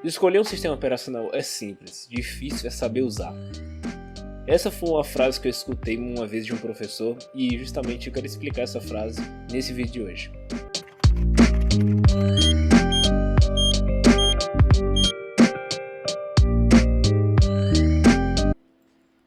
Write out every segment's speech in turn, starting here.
Escolher um sistema operacional é simples, difícil é saber usar. Essa foi uma frase que eu escutei uma vez de um professor e justamente eu quero explicar essa frase nesse vídeo de hoje.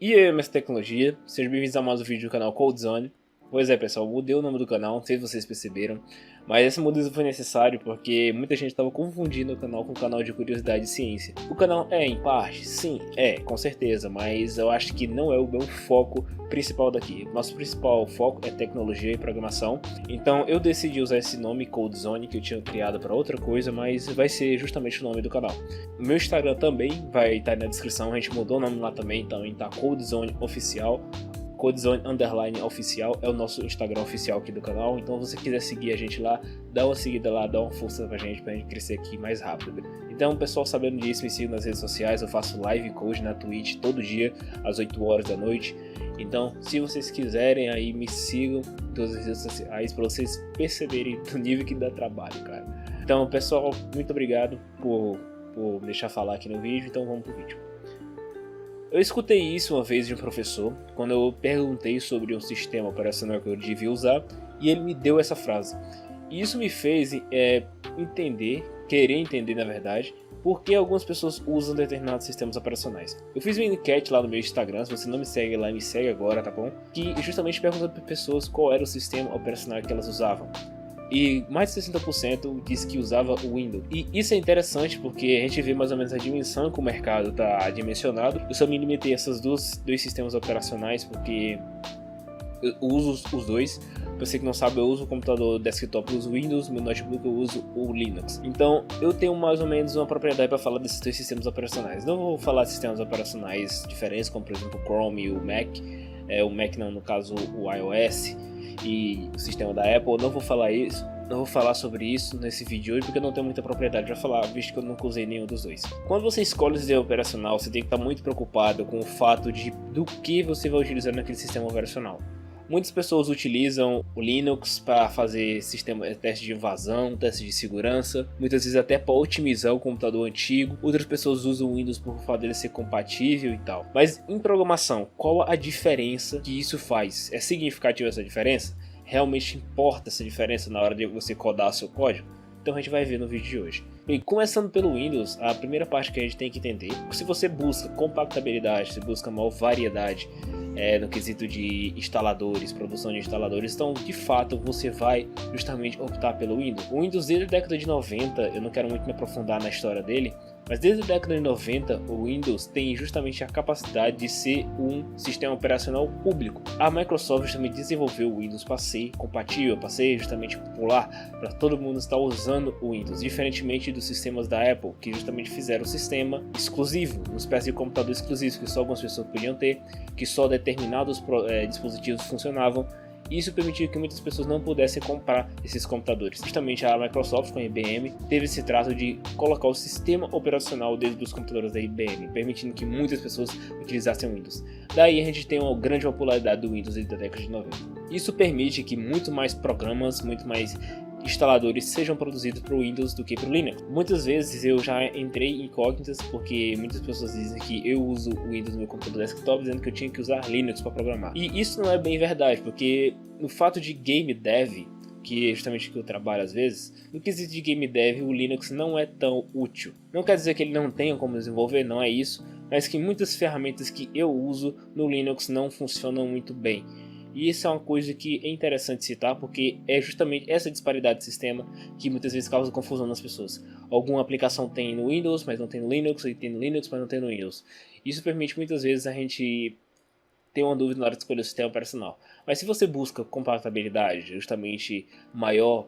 E aí, MS Tecnologia, sejam bem-vindos a mais um vídeo do canal CodeZone. Pois é, pessoal, mudei o nome do canal, não sei se vocês perceberam, mas essa mudança foi necessária porque muita gente estava confundindo o canal com o canal de curiosidade e ciência. O canal é, em parte, sim, com certeza, mas eu acho que não é o meu foco principal daqui. Nosso principal foco é tecnologia e programação, então eu decidi usar esse nome CodeZone que eu tinha criado para outra coisa, mas vai ser justamente o nome do canal. O meu Instagram também vai estar na descrição, a gente mudou o nome lá também, então está CodeZone Oficial. CodeZone_oficial é o nosso Instagram oficial aqui do canal, então se você quiser seguir a gente lá, dá uma seguida lá, dá uma força pra gente crescer aqui mais rápido. Então, pessoal, sabendo disso, me sigam nas redes sociais, eu faço live code na Twitch todo dia, às 8 horas da noite. Então, se vocês quiserem aí, me sigam nas redes sociais pra vocês perceberem do nível que dá trabalho, cara. Então, pessoal, muito obrigado por me deixar falar aqui no vídeo, então vamos pro vídeo. Eu escutei isso uma vez de um professor, quando eu perguntei sobre um sistema operacional que eu devia usar, e ele me deu essa frase. E isso me fez querer entender na verdade, por que algumas pessoas usam determinados sistemas operacionais. Eu fiz uma enquete lá no meu Instagram, se você não me segue lá, me segue agora, tá bom? Que justamente perguntando para pessoas qual era o sistema operacional que elas usavam. E mais de 60% disse que usava o Windows. E isso é interessante porque a gente vê mais ou menos a dimensão que o mercado está dimensionado. Eu só me limitei a esses dois sistemas operacionais porque eu uso os dois. Pra você que não sabe, eu uso o computador desktop, eu uso o Windows, meu notebook eu uso o Linux. Então eu tenho mais ou menos uma propriedade para falar desses dois sistemas operacionais. Não vou falar de sistemas operacionais diferentes, como por exemplo o Chrome e o Mac. O Mac não, no caso o iOS e o sistema da Apple. Não vou falar sobre isso nesse vídeo de hoje porque eu não tenho muita propriedade para falar, visto que eu nunca usei nenhum dos dois. Quando você escolhe o sistema operacional, você tem que estar muito preocupado com o fato do que você vai utilizar naquele sistema operacional. Muitas pessoas utilizam o Linux para fazer teste de invasão, teste de segurança, muitas vezes até para otimizar o computador antigo. Outras pessoas usam o Windows por fato dele ser compatível e tal. Mas em programação, qual a diferença que isso faz? É significativa essa diferença? Realmente importa essa diferença na hora de você codar seu código? Então a gente vai ver no vídeo de hoje. Bem, começando pelo Windows, a primeira parte que a gente tem que entender, se você busca compactabilidade, se busca maior variedade no quesito de instaladores, produção de instaladores, então de fato você vai justamente optar pelo Windows. O Windows desde a década de 90, eu não quero muito me aprofundar na história dele, mas desde a década de 90 o Windows tem justamente a capacidade de ser um sistema operacional público. A Microsoft também desenvolveu o Windows para ser compatível, para ser justamente popular, para todo mundo estar usando o Windows, diferentemente dos sistemas da Apple, que justamente fizeram o sistema exclusivo, uma espécie de computador exclusivo que só algumas pessoas podiam ter, que só determinados dispositivos funcionavam. Isso permitiu que muitas pessoas não pudessem comprar esses computadores. Justamente a Microsoft com a IBM teve esse trato de colocar o sistema operacional dentro dos computadores da IBM, permitindo que muitas pessoas utilizassem o Windows. Daí a gente tem uma grande popularidade do Windows desde a década de 90. Isso permite que muito mais programas, muito mais instaladores sejam produzidos para o Windows do que para o Linux. Muitas vezes eu já entrei em incógnitas porque muitas pessoas dizem que eu uso o Windows no meu computador desktop dizendo que eu tinha que usar Linux para programar. E isso não é bem verdade, porque no fato de game dev, que é justamente o que eu trabalho às vezes, no quesito de game dev o Linux não é tão útil. Não quer dizer que ele não tenha como desenvolver, não é isso, mas que muitas ferramentas que eu uso no Linux não funcionam muito bem. E isso é uma coisa que é interessante citar porque é justamente essa disparidade de sistema que muitas vezes causa confusão nas pessoas. Alguma aplicação tem no Windows, mas não tem no Linux, e tem no Linux, mas não tem no Windows. Isso permite muitas vezes a gente ter uma dúvida na hora de escolher o sistema operacional. Mas se você busca compatibilidade, justamente maior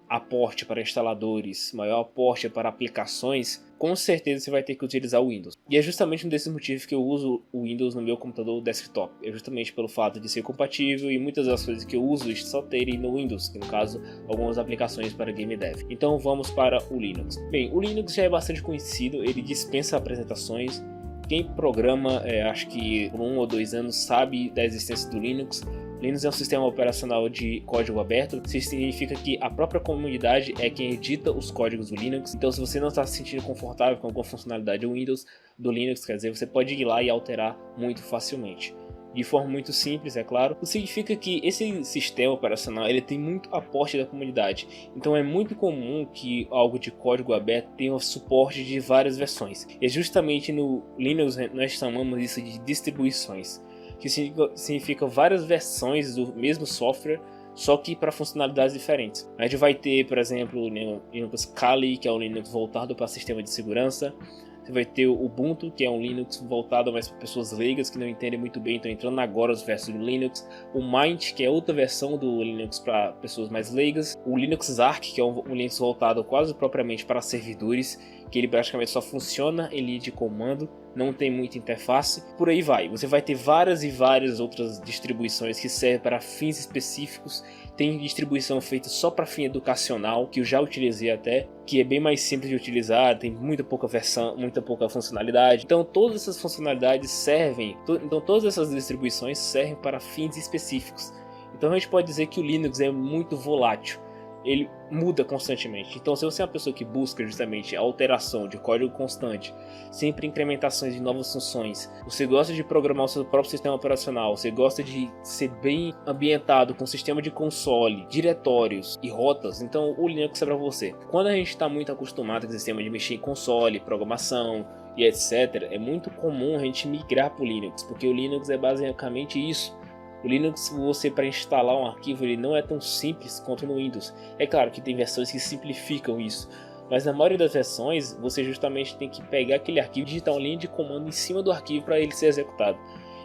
aporte para instaladores, maior aporte para aplicações, com certeza você vai ter que utilizar o Windows. E é justamente um desses motivos que eu uso o Windows no meu computador desktop. É justamente pelo fato de ser compatível e muitas das coisas que eu uso só terem no Windows, que no caso algumas aplicações para game dev. Então vamos para o Linux. Bem, o Linux já é bastante conhecido, ele dispensa apresentações. Quem programa, acho que por 1 ou 2 anos, sabe da existência do Linux. Linux é um sistema operacional de código aberto, isso significa que a própria comunidade é quem edita os códigos do Linux. Então se você não está se sentindo confortável com alguma funcionalidade do Windows, do Linux, quer dizer, você pode ir lá e alterar muito facilmente. De forma muito simples, é claro. Isso significa que esse sistema operacional ele tem muito aporte da comunidade. Então é muito comum que algo de código aberto tenha suporte de várias versões. E justamente no Linux nós chamamos isso de distribuições, que significa várias versões do mesmo software, só que para funcionalidades diferentes. A gente vai ter, por exemplo, o Linux Kali, que é um Linux voltado para sistema de segurança. Você vai ter o Ubuntu, que é um Linux voltado mais para pessoas leigas que não entendem muito bem, estão entrando agora os versos do Linux. O Mint, que é outra versão do Linux para pessoas mais leigas. O Linux Arc, que é um Linux voltado quase propriamente para servidores, que ele praticamente só funciona em linha de comando, não tem muita interface. Por aí vai. Você vai ter várias e várias outras distribuições que servem para fins específicos. Tem distribuição feita só para fim educacional, que eu já utilizei até, que é bem mais simples de utilizar, tem muita pouca versão, muita pouca funcionalidade. Então todas essas funcionalidades servem, então todas essas distribuições servem para fins específicos. Então a gente pode dizer que o Linux é muito volátil, ele muda constantemente. Então se você é uma pessoa que busca justamente a alteração de código constante, sempre incrementações de novas funções, você gosta de programar o seu próprio sistema operacional, você gosta de ser bem ambientado com sistema de console, diretórios e rotas, então o Linux é para você. Quando a gente está muito acostumado com o sistema de mexer em console, programação e etc, é muito comum a gente migrar para o Linux, porque o Linux é basicamente isso. O Linux, você para instalar um arquivo, ele não é tão simples quanto no Windows. É claro que tem versões que simplificam isso, mas na maioria das versões você justamente tem que pegar aquele arquivo e digitar uma linha de comando em cima do arquivo para ele ser executado.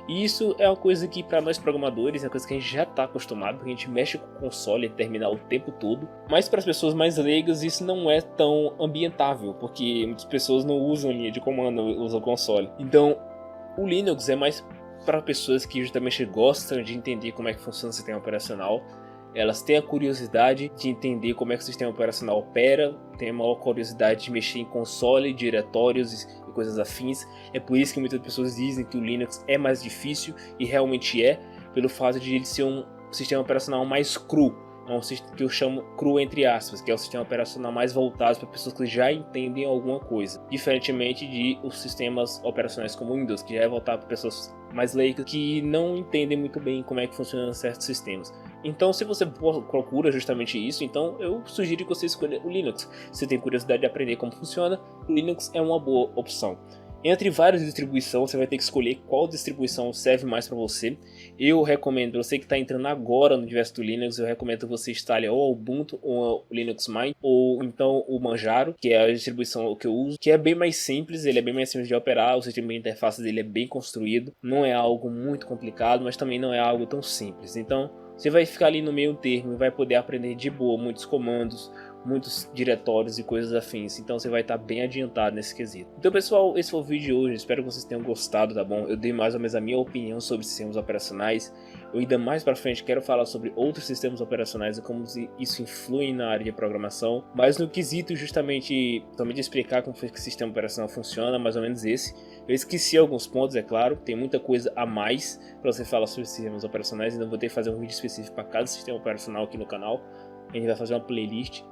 E isso é uma coisa que para nós programadores é uma coisa que a gente já está acostumado, porque a gente mexe com o console e terminal o tempo todo. Mas para as pessoas mais leigas isso não é tão ambientável, porque muitas pessoas não usam linha de comando, usam console. Então o Linux é mais para pessoas que justamente gostam de entender como é que funciona o sistema operacional. Elas têm a curiosidade de entender como é que o sistema operacional opera, têm a maior curiosidade de mexer em console, diretórios e coisas afins. É por isso que muitas pessoas dizem que o Linux é mais difícil, e realmente é, pelo fato de ele ser um sistema operacional mais cru. É um sistema que eu chamo cru entre aspas, que é o sistema operacional mais voltado para pessoas que já entendem alguma coisa, diferentemente de os sistemas operacionais como o Windows, que já é voltado para pessoas mais leigas que não entendem muito bem como é que funcionam certos sistemas. Então se você procura justamente isso, então eu sugiro que você escolha o Linux. Se você tem curiosidade de aprender como funciona, o Linux é uma boa opção. Entre várias distribuições, você vai ter que escolher qual distribuição serve mais para você. Eu recomendo, você que está entrando agora no universo do Linux, eu recomendo que você instale ou o Ubuntu ou o Linux Mint, ou então o Manjaro, que é a distribuição que eu uso, que é bem mais simples, ele é bem mais simples de operar, o sistema de interface dele é bem construído, não é algo muito complicado, mas também não é algo tão simples. Então você vai ficar ali no meio termo e vai poder aprender de boa muitos comandos, muitos diretórios e coisas afins, então você vai estar bem adiantado nesse quesito. Então pessoal, esse foi o vídeo de hoje, espero que vocês tenham gostado, tá bom? Eu dei mais ou menos a minha opinião sobre sistemas operacionais. Eu ainda mais pra frente quero falar sobre outros sistemas operacionais e como isso influi na área de programação, mas no quesito justamente também de explicar como foi que o sistema operacional funciona, mais ou menos esse. Eu esqueci alguns pontos, é claro, tem muita coisa a mais para você falar sobre sistemas operacionais, então vou ter que fazer um vídeo específico para cada sistema operacional aqui no canal. A gente vai fazer uma playlist.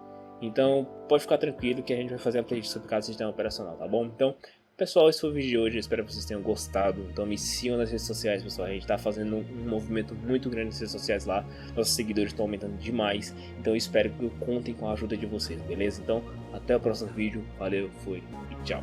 Então pode ficar tranquilo que a gente vai fazer uma playlist sobre cada sistema operacional, tá bom? Então pessoal, esse foi o vídeo de hoje, eu espero que vocês tenham gostado. Então me sigam nas redes sociais, pessoal, a gente tá fazendo um movimento muito grande nas redes sociais lá. Nossos seguidores estão aumentando demais, então eu espero que contem com a ajuda de vocês, beleza? Então até o próximo vídeo, valeu, fui e tchau.